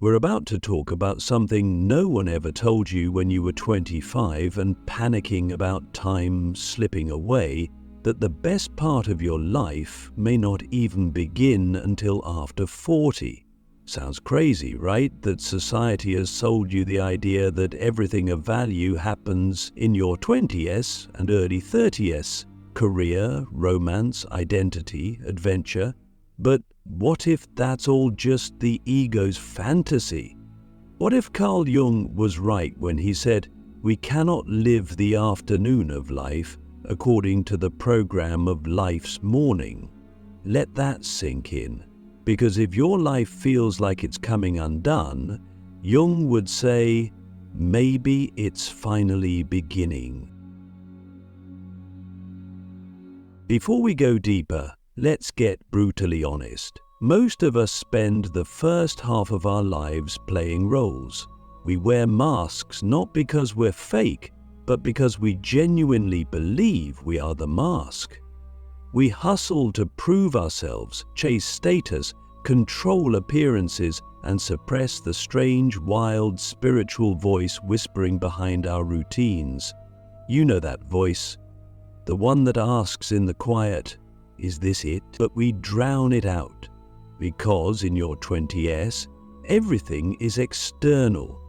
We're about to talk about something no one ever told you when you were 25 and panicking about time slipping away, that the best part of your life may not even begin until after 40. Sounds crazy, right? That society has sold you the idea that everything of value happens in your 20s and early 30s. Career, romance, identity, adventure. But what if that's all just the ego's fantasy? What if Carl Jung was right when he said, we cannot live the afternoon of life according to the program of life's morning? Let that sink in, because if your life feels like it's coming undone, Jung would say, maybe it's finally beginning. Before we go deeper, let's get brutally honest. Most of us spend the first half of our lives playing roles. We wear masks not because we're fake, but because we genuinely believe we are the mask. We hustle to prove ourselves, chase status, control appearances, and suppress the strange, wild, spiritual voice whispering behind our routines. You know that voice, the one that asks in the quiet, is this it? But we drown it out, because in your 20s, everything is external.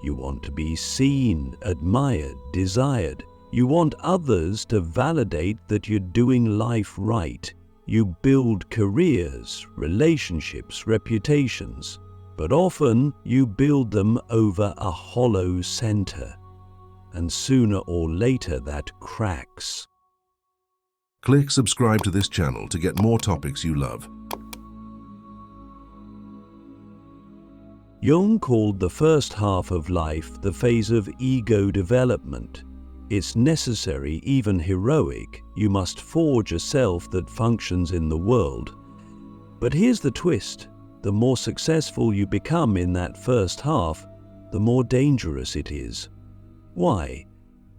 You want to be seen, admired, desired. You want others to validate that you're doing life right. You build careers, relationships, reputations, but often you build them over a hollow center. And sooner or later that cracks. Click subscribe to this channel to get more topics you love. Jung called the first half of life the phase of ego development. It's necessary, even heroic. You must forge a self that functions in the world. But here's the twist. The more successful you become in that first half, the more dangerous it is. Why?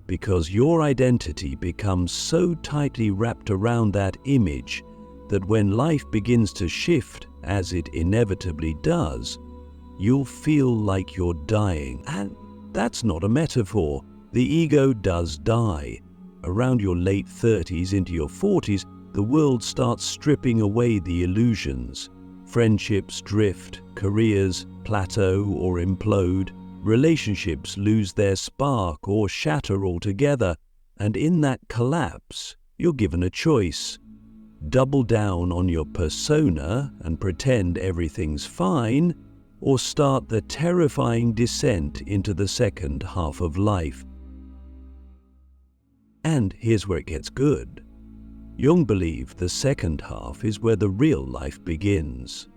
Because your identity becomes so tightly wrapped around that image that when life begins to shift, as it inevitably does, you'll feel like you're dying. And that's not a metaphor. The ego does die. Around your late 30s into your 40s, the world starts stripping away the illusions. Friendships drift, careers plateau or implode. Relationships lose their spark or shatter altogether, and in that collapse, you're given a choice. Double down on your persona and pretend everything's fine, or start the terrifying descent into the second half of life. And here's where it gets good. Jung believed the second half is where the real life begins.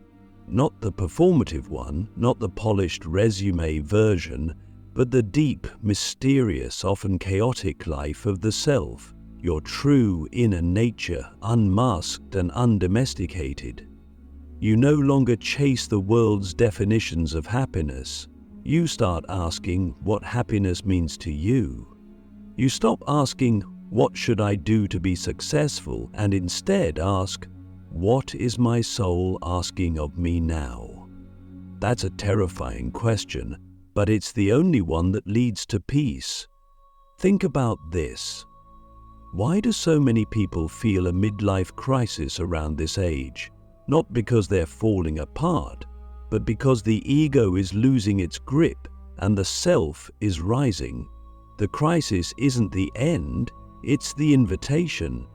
Not the performative one, not the polished resume version, but the deep, mysterious, often chaotic life of the self, your true inner nature, unmasked and undomesticated. You no longer chase the world's definitions of happiness. You start asking what happiness means to you. You stop asking, what should I do to be successful, and instead ask, what is my soul asking of me now? That's a terrifying question, but it's the only one that leads to peace. Think about this. Why do so many people feel a midlife crisis around this age? Not because they're falling apart, but because the ego is losing its grip and the self is rising. The crisis isn't the end, it's the invitation.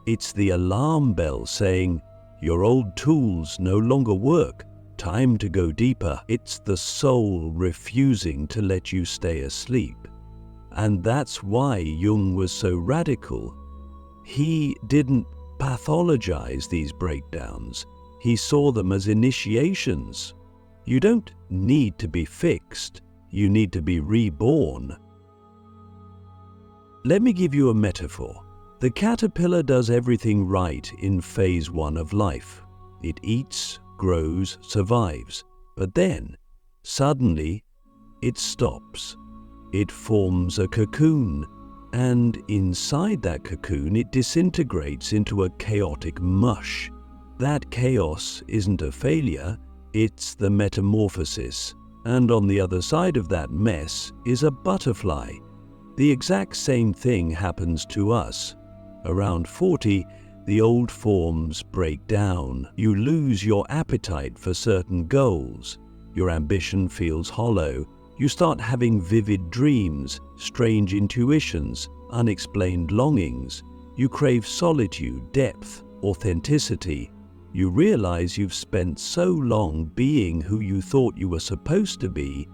It's the alarm bell saying, your old tools no longer work, time to go deeper. It's the soul refusing to let you stay asleep. And that's why Jung was so radical. He didn't pathologize these breakdowns. He saw them as initiations. You don't need to be fixed, you need to be reborn. Let me give you a metaphor. The caterpillar does everything right in phase 1 of life. It eats, grows, survives. But then, suddenly, it stops. It forms a cocoon, and inside that cocoon it disintegrates into a chaotic mush. That chaos isn't a failure, It's the metamorphosis, and on the other side of that mess is a butterfly. The exact same thing happens to us. Around 40, the old forms break down. You lose your appetite for certain goals. Your ambition feels hollow. You start having vivid dreams, strange intuitions, unexplained longings. You crave solitude, depth, authenticity. You realize you've spent so long being who you thought you were supposed to be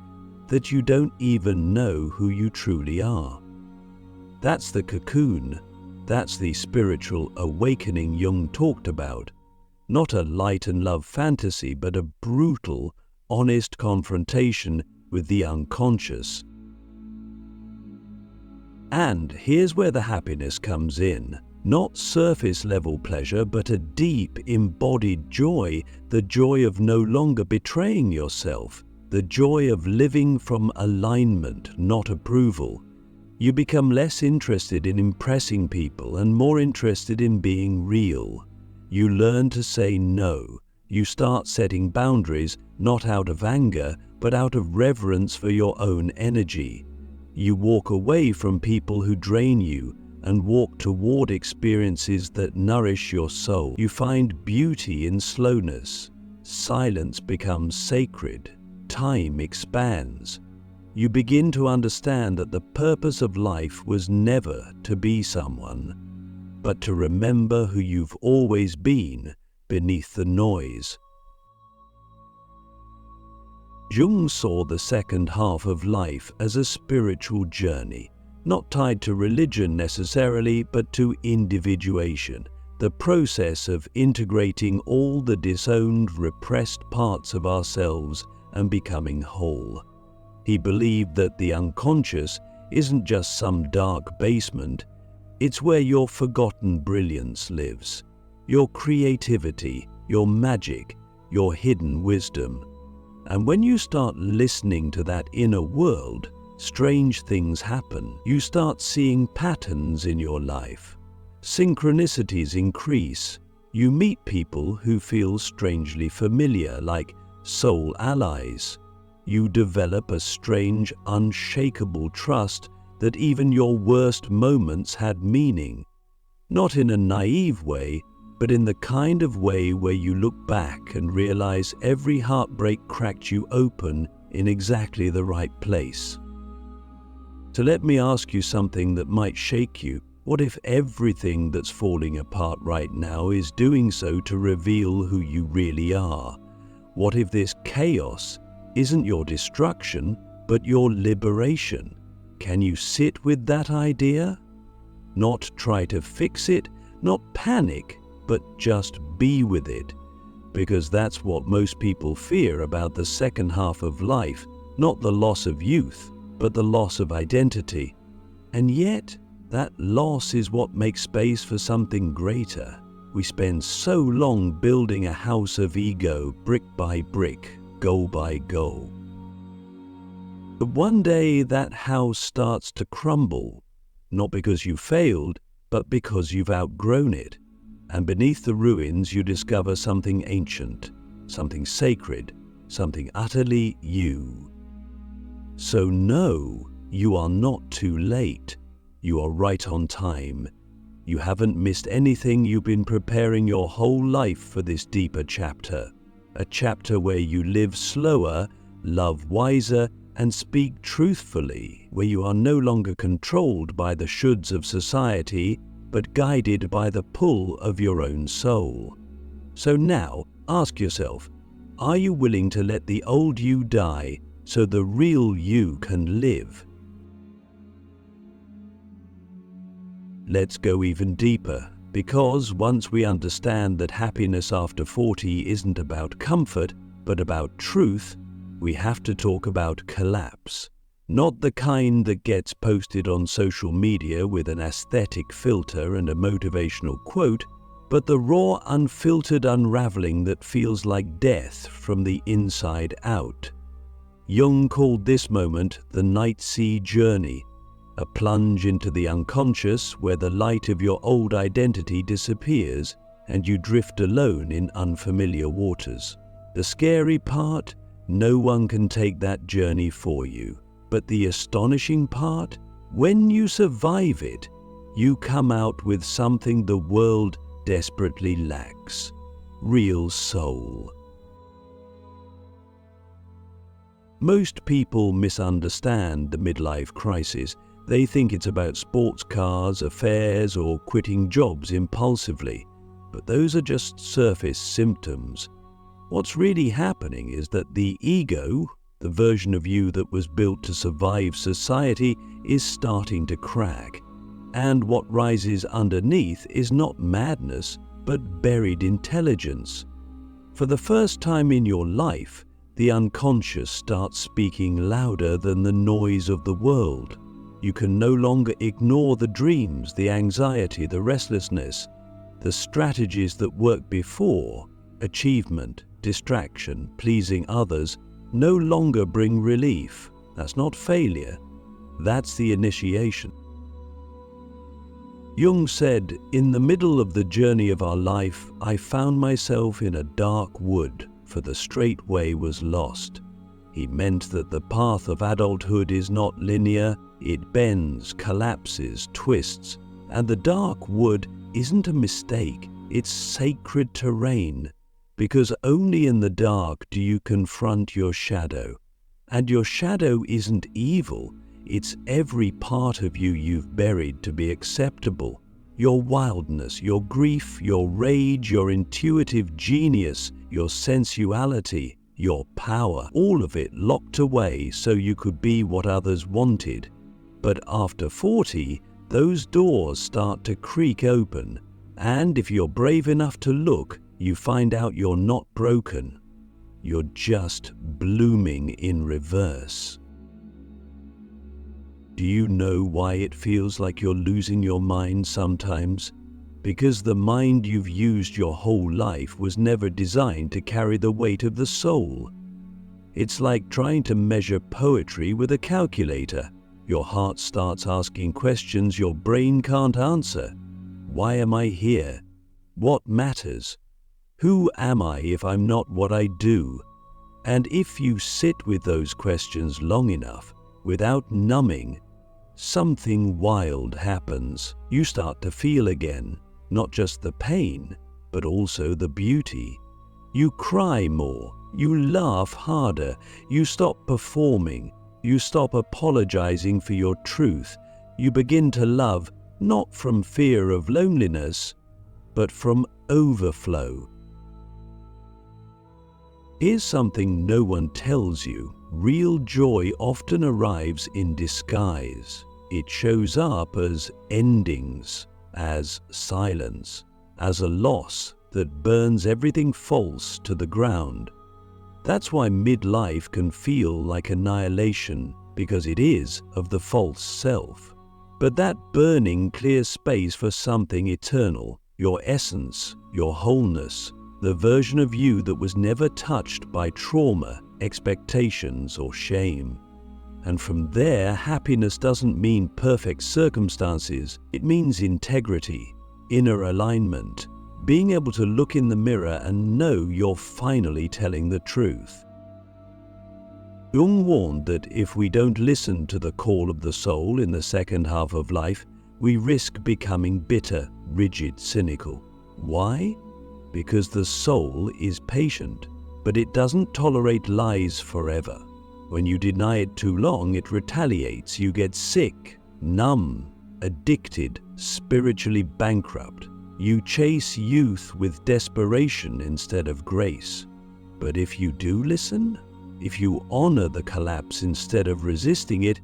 that you don't even know who you truly are. That's the cocoon. That's the spiritual awakening Jung talked about. Not a light and love fantasy, but a brutal, honest confrontation with the unconscious. And here's where the happiness comes in. Not surface-level pleasure, but a deep, embodied joy, the joy of no longer betraying yourself, the joy of living from alignment, not approval. You become less interested in impressing people and more interested in being real. You learn to say no. You start setting boundaries, not out of anger, but out of reverence for your own energy. You walk away from people who drain you and walk toward experiences that nourish your soul. You find beauty in slowness. Silence becomes sacred. Time expands. You begin to understand that the purpose of life was never to be someone, but to remember who you've always been beneath the noise. Jung saw the second half of life as a spiritual journey, not tied to religion necessarily, but to individuation, the process of integrating all the disowned, repressed parts of ourselves and becoming whole. He believed that the unconscious isn't just some dark basement, it's where your forgotten brilliance lives, your creativity, your magic, your hidden wisdom. And when you start listening to that inner world, strange things happen. You start seeing patterns in your life. Synchronicities increase. You meet people who feel strangely familiar, like soul allies. You develop a strange, unshakable trust that even your worst moments had meaning. Not in a naive way, but in the kind of way where you look back and realize every heartbreak cracked you open in exactly the right place. So let me ask you something that might shake you. What if everything that's falling apart right now is doing so to reveal who you really are? What if this chaos isn't your destruction, but your liberation? Can you sit with that idea? Not try to fix it, not panic, but just be with it. Because that's what most people fear about the second half of life, not the loss of youth, but the loss of identity. And yet, that loss is what makes space for something greater. We spend so long building a house of ego, brick by brick, goal by goal. But one day that house starts to crumble, not because you failed, but because you've outgrown it. And beneath the ruins you discover something ancient, something sacred, something utterly you. So no, you are not too late. You are right on time. You haven't missed anything. You've been preparing your whole life for this deeper chapter. A chapter where you live slower, love wiser, and speak truthfully, where you are no longer controlled by the shoulds of society, but guided by the pull of your own soul. So now, ask yourself, are you willing to let the old you die so the real you can live? Let's go even deeper, because once we understand that happiness after 40 isn't about comfort, but about truth, we have to talk about collapse. Not the kind that gets posted on social media with an aesthetic filter and a motivational quote, but the raw, unfiltered unraveling that feels like death from the inside out. Jung called this moment the night sea journey, a plunge into the unconscious where the light of your old identity disappears and you drift alone in unfamiliar waters. The scary part, no one can take that journey for you. But the astonishing part, when you survive it, you come out with something the world desperately lacks: real soul. Most people misunderstand the midlife crisis. They think it's about sports cars, affairs, or quitting jobs impulsively. But those are just surface symptoms. What's really happening is that the ego, the version of you that was built to survive society, is starting to crack. And what rises underneath is not madness, but buried intelligence. For the first time in your life, the unconscious starts speaking louder than the noise of the world. You can no longer ignore the dreams, the anxiety, the restlessness. The strategies that worked before, achievement, distraction, pleasing others, no longer bring relief. That's not failure. That's the initiation. Jung said, "In the middle of the journey of our life, I found myself in a dark wood, for the straight way was lost." He meant that the path of adulthood is not linear. It bends, collapses, twists, and the dark wood isn't a mistake. It's sacred terrain, because only in the dark do you confront your shadow. And your shadow isn't evil. It's every part of you you've buried to be acceptable. Your wildness, your grief, your rage, your intuitive genius, your sensuality, your power, all of it locked away so you could be what others wanted. But after 40, those doors start to creak open, and if you're brave enough to look, you find out you're not broken. You're just blooming in reverse. Do you know why it feels like you're losing your mind sometimes? Because the mind you've used your whole life was never designed to carry the weight of the soul. It's like trying to measure poetry with a calculator. Your heart starts asking questions your brain can't answer. Why am I here? What matters? Who am I if I'm not what I do? And if you sit with those questions long enough, without numbing, something wild happens. You start to feel again, not just the pain, but also the beauty. You cry more, you laugh harder, you stop performing, you stop apologizing for your truth. You begin to love, not from fear of loneliness, but from overflow. Here's something no one tells you. Real joy often arrives in disguise. It shows up as endings, as silence, as a loss that burns everything false to the ground. That's why midlife can feel like annihilation, because it is of the false self. But that burning clears space for something eternal, your essence, your wholeness, the version of you that was never touched by trauma, expectations, or shame. And from there, happiness doesn't mean perfect circumstances. It means integrity, inner alignment, being able to look in the mirror and know you're finally telling the truth. Jung warned that if we don't listen to the call of the soul in the second half of life, we risk becoming bitter, rigid, cynical. Why? Because the soul is patient, but it doesn't tolerate lies forever. When you deny it too long, it retaliates. You get sick, numb, addicted, spiritually bankrupt. You chase youth with desperation instead of grace. But if you do listen, if you honor the collapse instead of resisting it,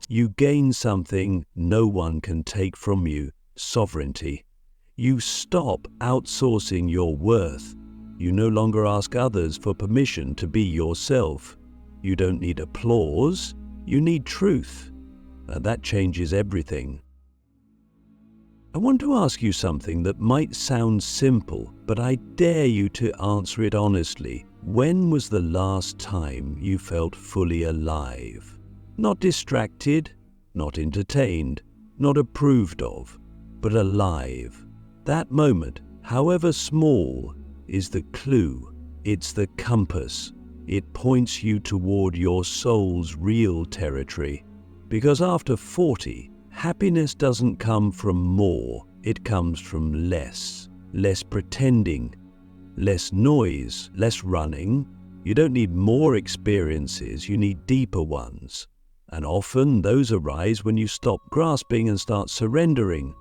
you gain something no one can take from you: sovereignty. You stop outsourcing your worth. You no longer ask others for permission to be yourself. You don't need applause, you need truth. And that changes everything. I want to ask you something that might sound simple, but I dare you to answer it honestly. When was the last time you felt fully alive? Not distracted, not entertained, not approved of, but alive. That moment, however small, is the clue. It's the compass. It points you toward your soul's real territory. Because after 40, happiness doesn't come from more, it comes from less. Less pretending, less noise, less running. You don't need more experiences, you need deeper ones. And often those arise when you stop grasping and start surrendering.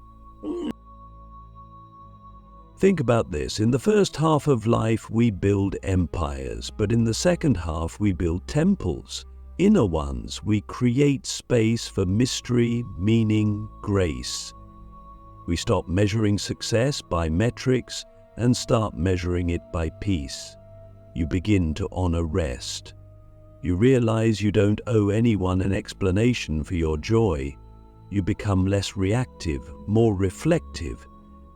Think about this. In the first half of life, we build empires, but in the second half, we build temples. Inner ones, we create space for mystery, meaning, grace. We stop measuring success by metrics and start measuring it by peace. You begin to honor rest. You realize you don't owe anyone an explanation for your joy. You become less reactive, more reflective.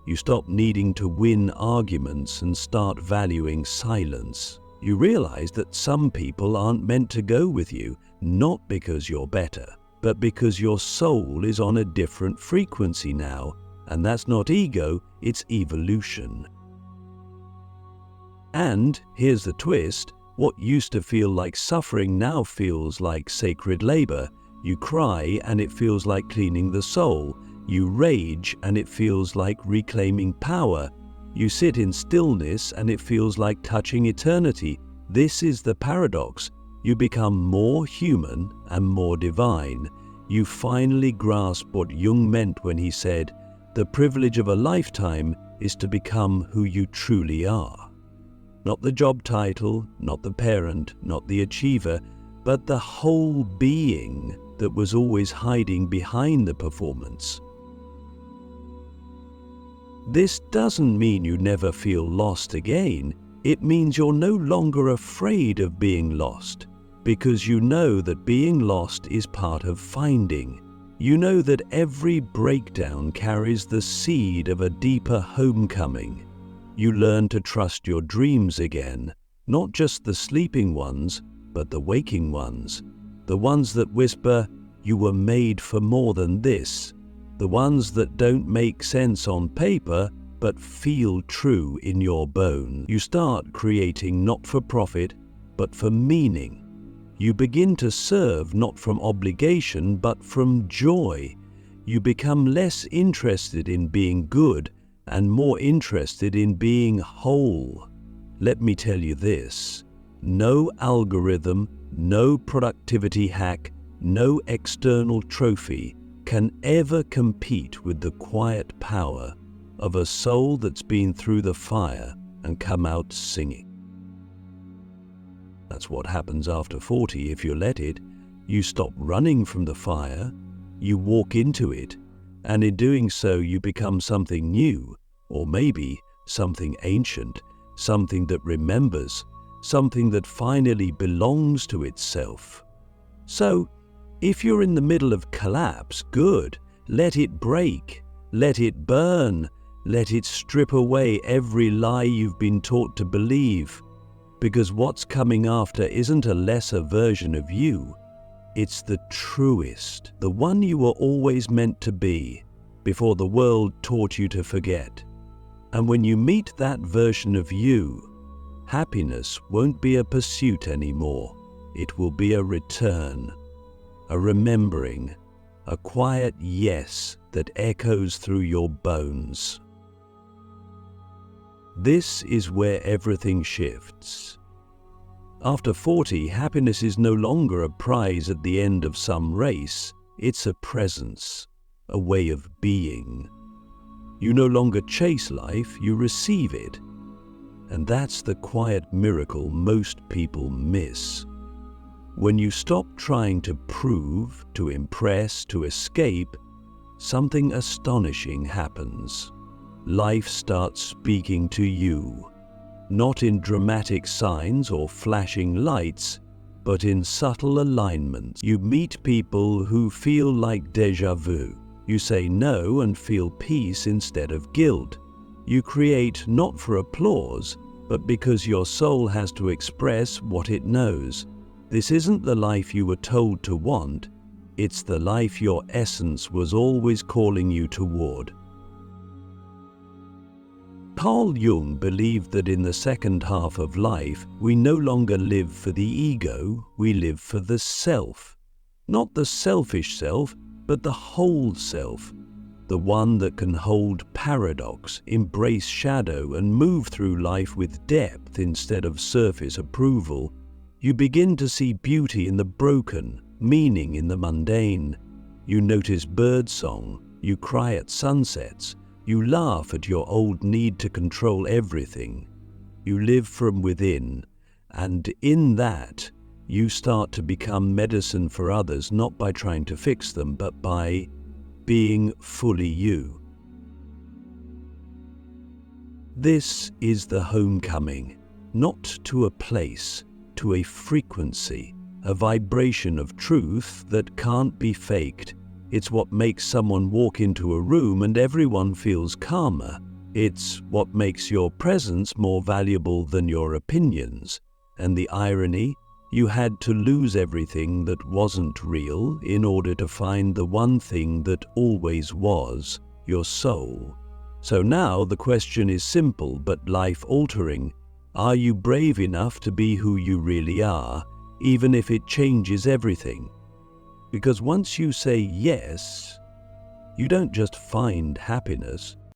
You stop needing to win arguments and start valuing silence. You realize that some people aren't meant to go with you, not because you're better, but because your soul is on a different frequency now, and that's not ego, it's evolution. And here's the twist, what used to feel like suffering now feels like sacred labor. You cry and it feels like cleaning the soul. You rage and it feels like reclaiming power. You sit in stillness and it feels like touching eternity. This is the paradox. You become more human and more divine. You finally grasp what Jung meant when he said, "The privilege of a lifetime is to become who you truly are." Not the job title, not the parent, not the achiever, but the whole being that was always hiding behind the performance. This doesn't mean you never feel lost again. It means you're no longer afraid of being lost, because you know that being lost is part of finding. You know that every breakdown carries the seed of a deeper homecoming. You learn to trust your dreams again, not just the sleeping ones, but the waking ones. The ones that whisper, "You were made for more than this." The ones that don't make sense on paper, but feel true in your bones. You start creating not for profit, but for meaning. You begin to serve not from obligation, but from joy. You become less interested in being good and more interested in being whole. Let me tell you this, no algorithm, no productivity hack, no external trophy can ever compete with the quiet power of a soul that's been through the fire and come out singing. That's what happens after 40 if you let it. You stop running from the fire, you walk into it, and in doing so you become something new, or maybe something ancient, something that remembers, something that finally belongs to itself. So, if you're in the middle of collapse, good. Let it break. Let it burn. Let it strip away every lie you've been taught to believe. Because what's coming after isn't a lesser version of you. It's the truest, the one you were always meant to be, before the world taught you to forget. And when you meet that version of you, happiness won't be a pursuit anymore. It will be a return. A remembering, a quiet yes that echoes through your bones. This is where everything shifts. After 40, happiness is no longer a prize at the end of some race. It's a presence, a way of being. You no longer chase life, you receive it. And that's the quiet miracle most people miss. When you stop trying to prove, to impress, to escape, something astonishing happens. Life starts speaking to you, not in dramatic signs or flashing lights, but in subtle alignments. You meet people who feel like déjà vu. You say no and feel peace instead of guilt. You create not for applause, but because your soul has to express what it knows. This isn't the life you were told to want, it's the life your essence was always calling you toward. Carl Jung believed that in the second half of life, we no longer live for the ego, we live for the self. Not the selfish self, but the whole self. The one that can hold paradox, embrace shadow, and move through life with depth instead of surface approval. You begin to see beauty in the broken, meaning in the mundane. You notice birdsong, you cry at sunsets, you laugh at your old need to control everything. You live from within, and in that, you start to become medicine for others, not by trying to fix them, but by being fully you. This is the homecoming, not to a place, to a frequency, a vibration of truth that can't be faked. It's what makes someone walk into a room and everyone feels calmer. It's what makes your presence more valuable than your opinions. And the irony, you had to lose everything that wasn't real in order to find the one thing that always was, your soul. So now the question is simple but life-altering. Are you brave enough to be who you really are, even if it changes everything? Because once you say yes, you don't just find happiness,